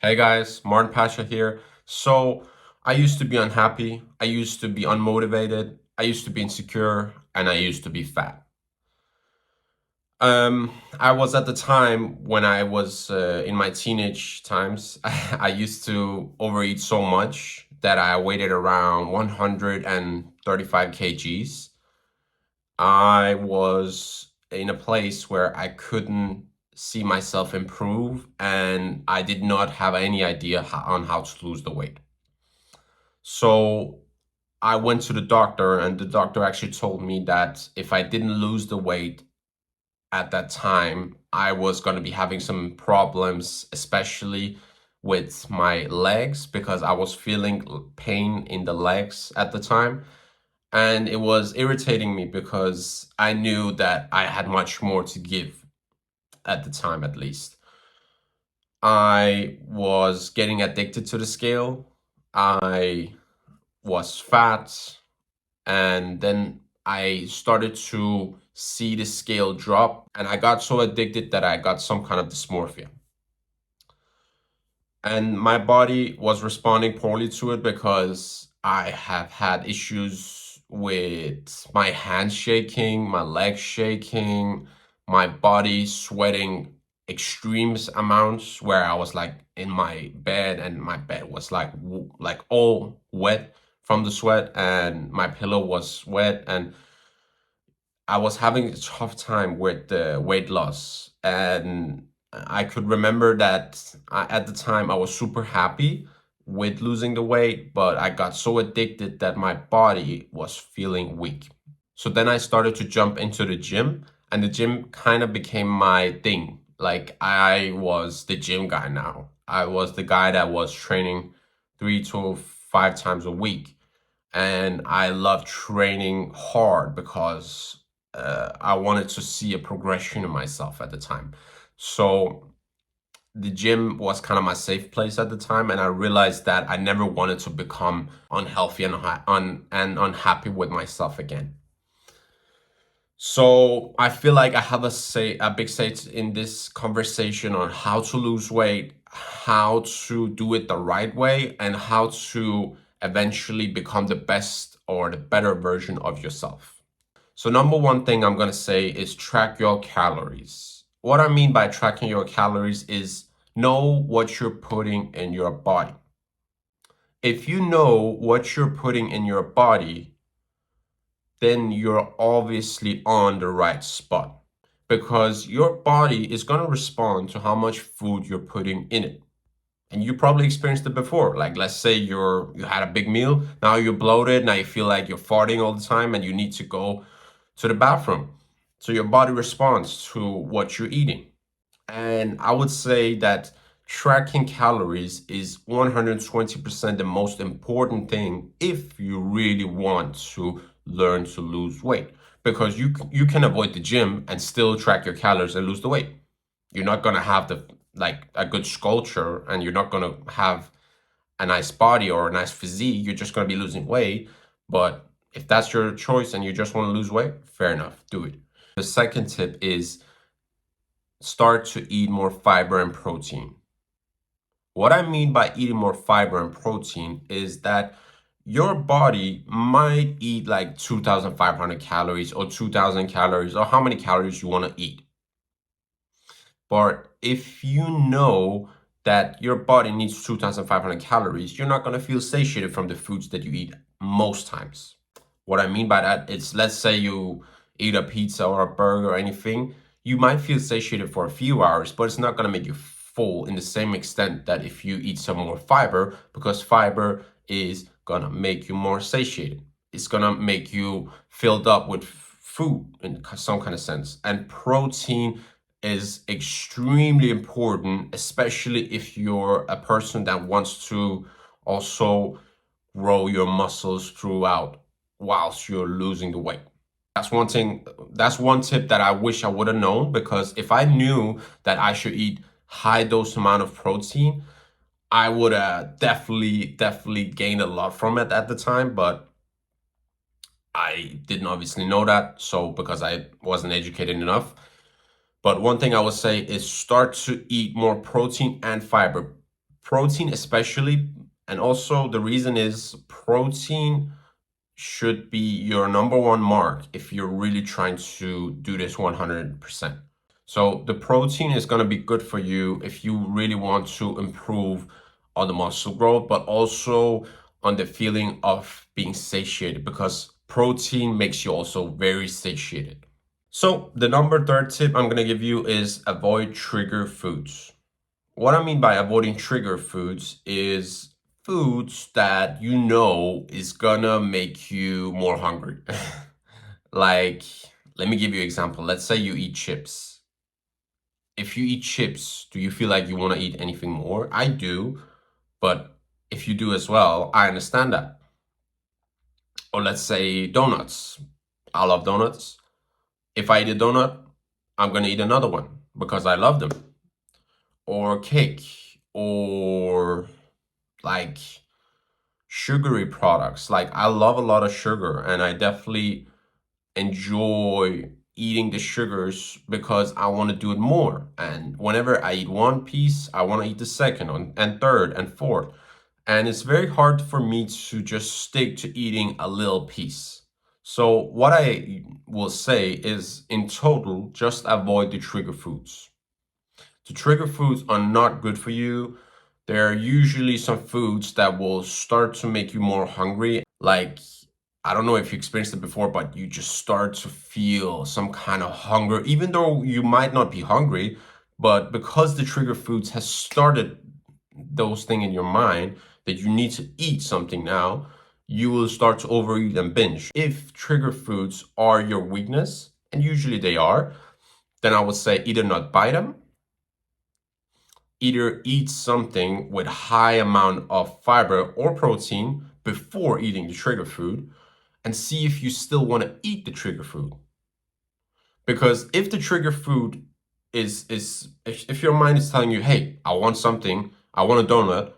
Hey guys, Martin Pasha here. So, I used to be unhappy, I used to be unmotivated, I used to be insecure, and I used to be fat. I was at the time when I was in my teenage times, I used to overeat so much that I weighed around 135 kgs. I was in a place where I couldn't see myself improve, and I did not have any idea on how to lose the weight. So I went to the doctor, and the doctor actually told me that if I didn't lose the weight at that time, I was going to be having some problems, especially with my legs, because I was feeling pain in the legs at the time. And it was irritating me because I knew that I had much more to give at the time, at least. I was getting addicted to the scale. I was fat. And then I started to see the scale drop. And I got so addicted that I got some kind of dysmorphia. And my body was responding poorly to it because I have had issues with my hands shaking, my legs shaking, my body sweating extreme amounts where I was like in my bed and my bed was like all wet from the sweat and my pillow was wet and I was having a tough time with the weight loss, and I could remember that at the time I was super happy with losing the weight, but I got so addicted that my body was feeling weak. So then I started to jump into the gym, and the gym kind of became my thing. Like I was the gym guy now. I was the guy that was training 3 to 5 times a week, and I love training hard because I wanted to see a progression in myself at the time. So the gym was kind of my safe place at the time, and I realized that I never wanted to become unhealthy and unhappy with myself again. So I feel like I have a big say in this conversation on how to lose weight, how to do it the right way, and how to eventually become the best or the better version of yourself. So number one thing I'm gonna say is track your calories. What I mean by tracking your calories is know what you're putting in your body. If you know what you're putting in your body, then you're obviously on the right spot because your body is going to respond to how much food you're putting in it. And you probably experienced it before. Like let's say you had a big meal, now you're bloated, now you feel like you're farting all the time and you need to go to the bathroom. So your body responds to what you're eating. And I would say that tracking calories is 120% the most important thing if you really want to learn to lose weight. Because you can avoid the gym and still track your calories and lose the weight. You're not gonna have the like a good sculpture and you're not gonna have a nice body or a nice physique. You're just gonna be losing weight. But if that's your choice and you just want to lose weight, fair enough, do it. The second tip is start to eat more fiber and protein. What I mean by eating more fiber and protein is that your body might eat like 2,500 calories or 2,000 calories or how many calories you want to eat. But if you know that your body needs 2,500 calories, you're not going to feel satiated from the foods that you eat most times. What I mean by that is, let's say you eat a pizza or a burger or anything, you might feel satiated for a few hours, but it's not going to make you full in the same extent that if you eat some more fiber, because fiber is going to make you more satiated. It's going to make you filled up with food in some kind of sense. And protein is extremely important, especially if you're a person that wants to also grow your muscles throughout whilst you're losing the weight. That's one thing, that's one tip that I wish I would have known, because if I knew that I should eat high dose amount of protein, I would have definitely gained a lot from it at the time, but I didn't obviously know that, so because I wasn't educated enough. But one thing I would say is start to eat more protein and fiber. protein especially, and also the reason is protein should be your number one mark if you're really trying to do this 100%. So the protein is going to be good for you if you really want to improve on the muscle growth, but also on the feeling of being satiated, because protein makes you also very satiated. So the number third tip I'm going to give you is avoid trigger foods. What I mean by avoiding trigger foods is foods that you know is gonna make you more hungry. Like, let me give you an example. Let's say you eat chips. If you eat chips, do you feel like you want to eat anything more? I do, but if you do as well, I understand that. Or let's say donuts. I love donuts. If I eat a donut, I'm gonna eat another one because I love them. Or cake, or like sugary products. Like, I love a lot of sugar, and I definitely enjoy eating the sugars because I want to do it more. And whenever I eat one piece, I want to eat the second and third and fourth. And it's very hard for me to just stick to eating a little piece. So what I will say is, in total, just avoid the trigger foods. The trigger foods are not good for you. There are usually some foods that will start to make you more hungry. Like, I don't know if you experienced it before, but you just start to feel some kind of hunger, even though you might not be hungry. But because the trigger foods has started those things in your mind that you need to eat something now, you will start to overeat and binge. If trigger foods are your weakness, and usually they are, then I would say either not buy them, either eat something with high amount of fiber or protein before eating the trigger food, and see if you still want to eat the trigger food. Because if the trigger food is if your mind is telling you, hey, I want something, I want a donut,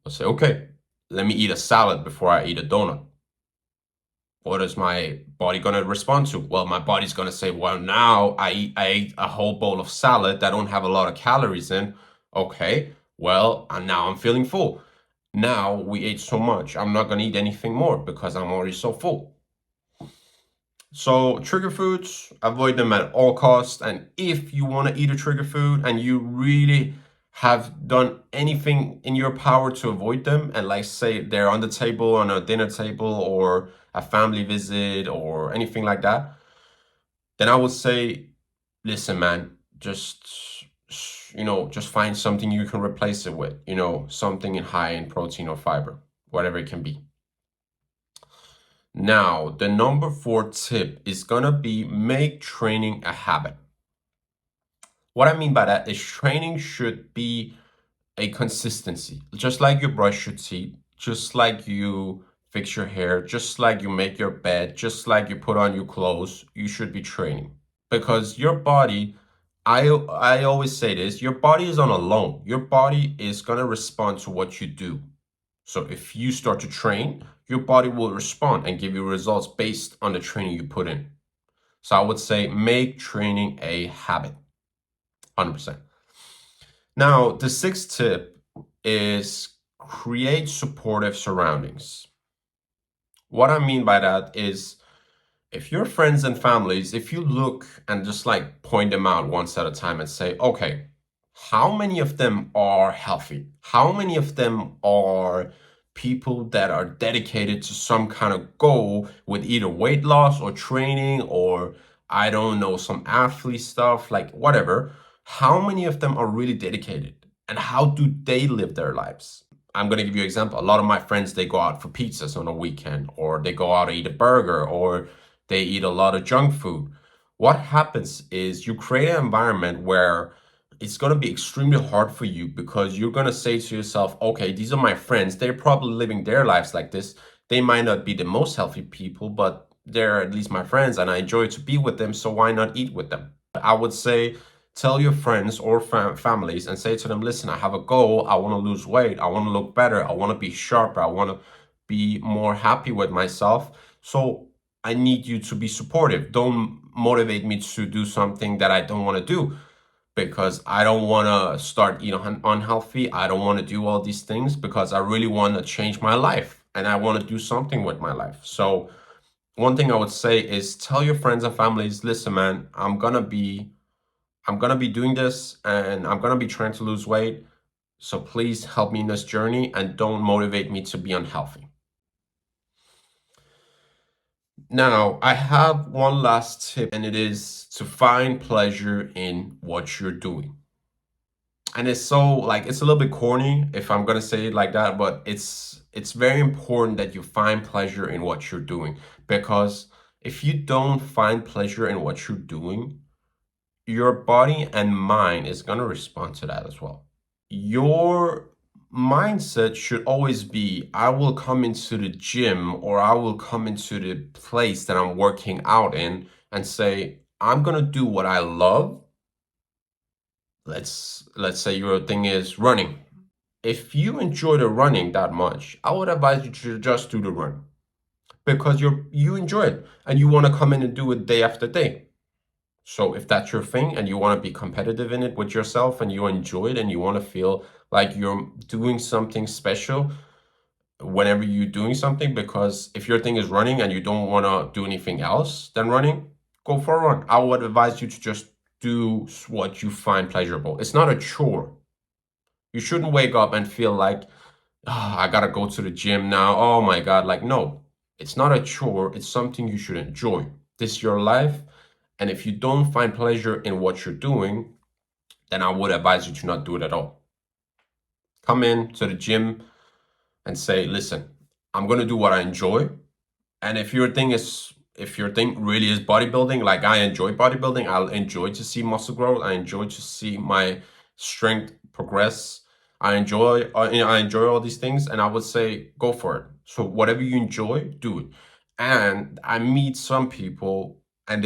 I'll say, okay, let me eat a salad before I eat a donut. What is my body gonna respond to? Well, my body's gonna say, well, now I ate a whole bowl of salad that don't have a lot of calories in. Okay, well, and now I'm feeling full. Now we ate so much, I'm not gonna eat anything more because I'm already so full. So trigger foods, avoid them at all costs. And if you want to eat a trigger food and you really have done anything in your power to avoid them, and like say they're on the table, on a dinner table or a family visit or anything like that, then I would say, listen, man, just find something you can replace it with, something high in protein or fiber, whatever it can be. Now, the number 4 tip is gonna be make training a habit. What I mean by that is training should be a consistency, just like you brush your teeth, just like you fix your hair, just like you make your bed, just like you put on your clothes, you should be training. Because your body, I always say this, your body is on a loan. Your body is gonna respond to what you do. So if you start to train, your body will respond and give you results based on the training you put in. So I would say make training a habit, 100%. Now, the 6th tip is create supportive surroundings. What I mean by that is, if your friends and families, if you look and just like point them out once at a time and say, okay, how many of them are healthy? How many of them are people that are dedicated to some kind of goal with either weight loss or training, or I don't know, some athlete stuff, like whatever? How many of them are really dedicated? And how do they live their lives? I'm going to give you an example. A lot of my friends, they go out for pizzas on a weekend, or they go out to eat a burger, or they eat a lot of junk food. What happens is you create an environment where it's going to be extremely hard for you, because you're going to say to yourself, okay, these are my friends. They're probably living their lives like this. They might not be the most healthy people, but they're at least my friends and I enjoy to be with them. So why not eat with them? I would say tell your friends or families and say to them, listen, I have a goal. I want to lose weight. I want to look better. I want to be sharper. I want to be more happy with myself. So I need you to be supportive. Don't motivate me to do something that I don't want to do. because I don't want to start eating unhealthy. I don't want to do all these things because I really want to change my life and I want to do something with my life. So one thing I would say is tell your friends and families, listen, man, I'm gonna be doing this and I'm gonna be trying to lose weight. So please help me in this journey and don't motivate me to be unhealthy. Now, I have one last tip, and it is to find pleasure in what you're doing. And it's so like it's a little bit corny if I'm gonna say it like that, but it's very important that you find pleasure in what you're doing, because if you don't find pleasure in what you're doing, your body and mind is gonna respond to that as well. Your mindset should always be, I will come into the gym or I will come into the place that I'm working out in and say, I'm gonna do what I love. Let's say your thing is running. If you enjoy the running that much, I would advise you to just do the run because you enjoy it and you want to come in and do it day after day. So if that's your thing and you want to be competitive in it with yourself and you enjoy it and you want to feel like you're doing something special whenever you're doing something, because if your thing is running and you don't want to do anything else than running, go for a run. I would advise you to just do what you find pleasurable. It's not a chore. You shouldn't wake up and feel like, oh, I gotta go to the gym now. Oh my God. Like, no, it's not a chore. It's something you should enjoy. This is your life. And if you don't find pleasure in what you're doing, then I would advise you to not do it at all. Come in to the gym and say, listen, I'm going to do what I enjoy. And if your thing really is bodybuilding, like I enjoy bodybuilding, I'll enjoy to see muscle growth. I enjoy to see my strength progress. I enjoy all these things, and I would say go for it. So whatever you enjoy, do it. And I meet some people, and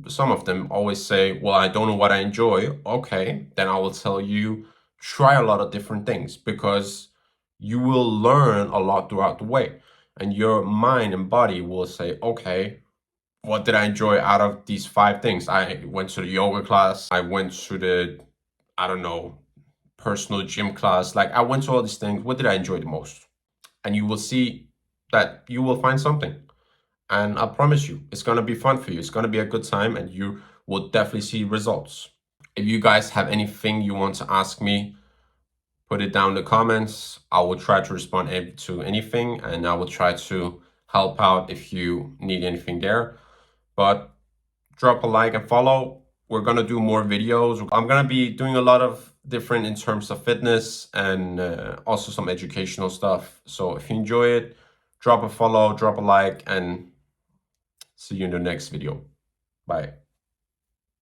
some of them always say, "Well, I don't know what I enjoy." Okay, then I will tell you, try a lot of different things because you will learn a lot throughout the way, and your mind and body will say, okay, what did I enjoy out of these 5 things? I went to the yoga class, I went to the, I don't know, personal gym class. Like I went to all these things. What did I enjoy the most? And you will see that you will find something. And I promise you, it's going to be fun for you. It's going to be a good time and you will definitely see results. If you guys have anything you want to ask me, put it down in the comments. I will try to respond to anything and I will try to help out if you need anything there. But drop a like and follow. We're going to do more videos. I'm going to be doing a lot of different in terms of fitness and also some educational stuff. So if you enjoy it, drop a follow, drop a like, and see you in the next video. Bye.